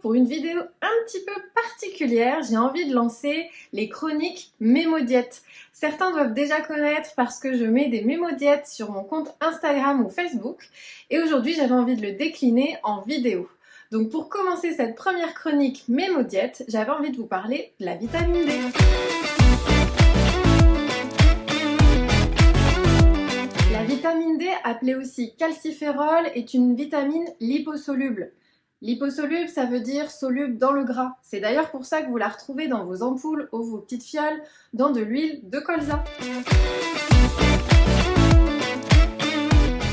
pour une vidéo un petit peu particulière, j'ai envie de lancer les chroniques Mémodiète. Certains doivent déjà connaître parce que je mets des Mémodiètes sur mon compte Instagram ou Facebook et aujourd'hui j'avais envie de le décliner en vidéo. Donc pour commencer cette première chronique Mémodiète, j'avais envie de vous parler de la vitamine D. La vitamine D, appelée aussi calciférol, est une vitamine liposoluble. Liposoluble, ça veut dire soluble dans le gras. C'est d'ailleurs pour ça que vous la retrouvez dans vos ampoules ou vos petites fioles, dans de l'huile de colza.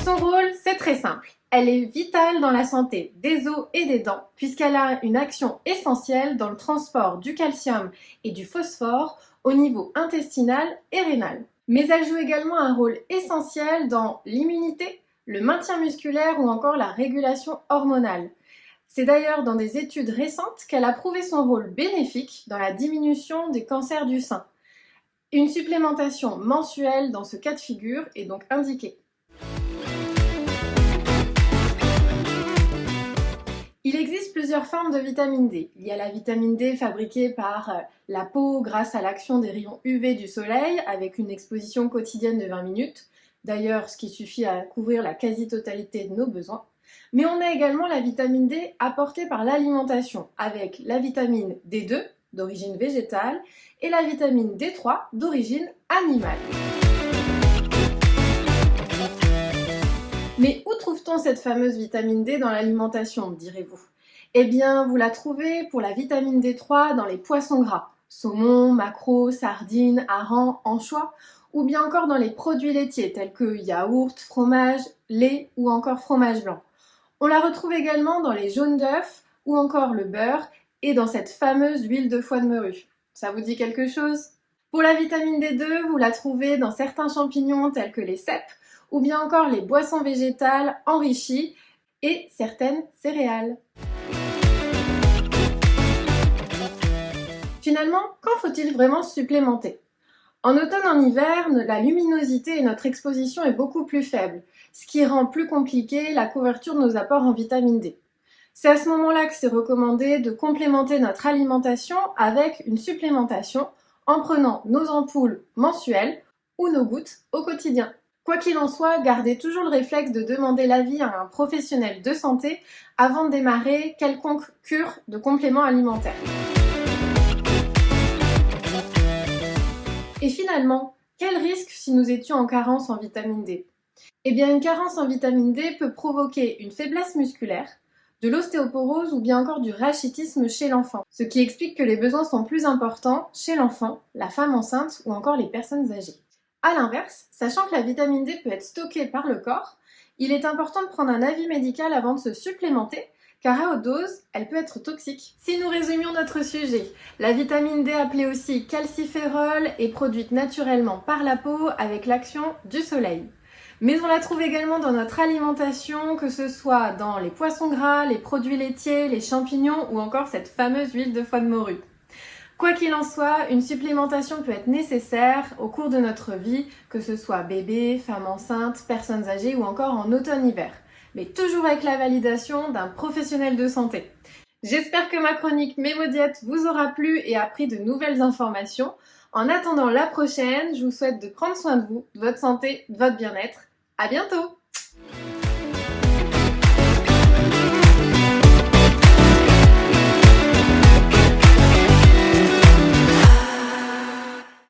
Son rôle, c'est très simple. Elle est vitale dans la santé des os et des dents, puisqu'elle a une action essentielle dans le transport du calcium et du phosphore au niveau intestinal et rénal. Mais elle joue également un rôle essentiel dans l'immunité, le maintien musculaire ou encore la régulation hormonale. C'est d'ailleurs dans des études récentes qu'elle a prouvé son rôle bénéfique dans la diminution des cancers du sein. Une supplémentation mensuelle dans ce cas de figure est donc indiquée. Il existe plusieurs formes de vitamine D. Il y a la vitamine D fabriquée par la peau grâce à l'action des rayons UV du soleil avec une exposition quotidienne de 20 minutes. D'ailleurs, ce qui suffit à couvrir la quasi-totalité de nos besoins. Mais on a également la vitamine D apportée par l'alimentation avec la vitamine D2 d'origine végétale et la vitamine D3 d'origine animale. Mais où trouve-t-on cette fameuse vitamine D dans l'alimentation, direz-vous? Eh bien, vous la trouvez pour la vitamine D3 dans les poissons gras, saumon, maquereau, sardines, harengs, anchois, ou bien encore dans les produits laitiers tels que yaourt, fromage, lait ou encore fromage blanc. On la retrouve également dans les jaunes d'œufs ou encore le beurre et dans cette fameuse huile de foie de morue. Ça vous dit quelque chose? Pour la vitamine D2, vous la trouvez dans certains champignons tels que les cèpes ou bien encore les boissons végétales enrichies et certaines céréales. Finalement, quand faut-il vraiment supplémenter? En automne et en hiver, la luminosité et notre exposition est beaucoup plus faible, ce qui rend plus compliqué la couverture de nos apports en vitamine D. C'est à ce moment-là que c'est recommandé de complémenter notre alimentation avec une supplémentation en prenant nos ampoules mensuelles ou nos gouttes au quotidien. Quoi qu'il en soit, gardez toujours le réflexe de demander l'avis à un professionnel de santé avant de démarrer quelconque cure de complément alimentaire. Et finalement, quel risque si nous étions en carence en vitamine D? Eh bien, une carence en vitamine D peut provoquer une faiblesse musculaire, de l'ostéoporose ou bien encore du rachitisme chez l'enfant, ce qui explique que les besoins sont plus importants chez l'enfant, la femme enceinte ou encore les personnes âgées. A l'inverse, sachant que la vitamine D peut être stockée par le corps, il est important de prendre un avis médical avant de se supplémenter, car à haute dose, elle peut être toxique. Si nous résumions notre sujet, la vitamine D, appelée aussi calciférol, est produite naturellement par la peau avec l'action du soleil. Mais on la trouve également dans notre alimentation, que ce soit dans les poissons gras, les produits laitiers, les champignons ou encore cette fameuse huile de foie de morue. Quoi qu'il en soit, une supplémentation peut être nécessaire au cours de notre vie, que ce soit bébé, femme enceinte, personnes âgées ou encore en automne-hiver. Mais toujours avec la validation d'un professionnel de santé. J'espère que ma chronique Mémodiète vous aura plu et appris de nouvelles informations. En attendant la prochaine, je vous souhaite de prendre soin de vous, de votre santé, de votre bien-être. À bientôt!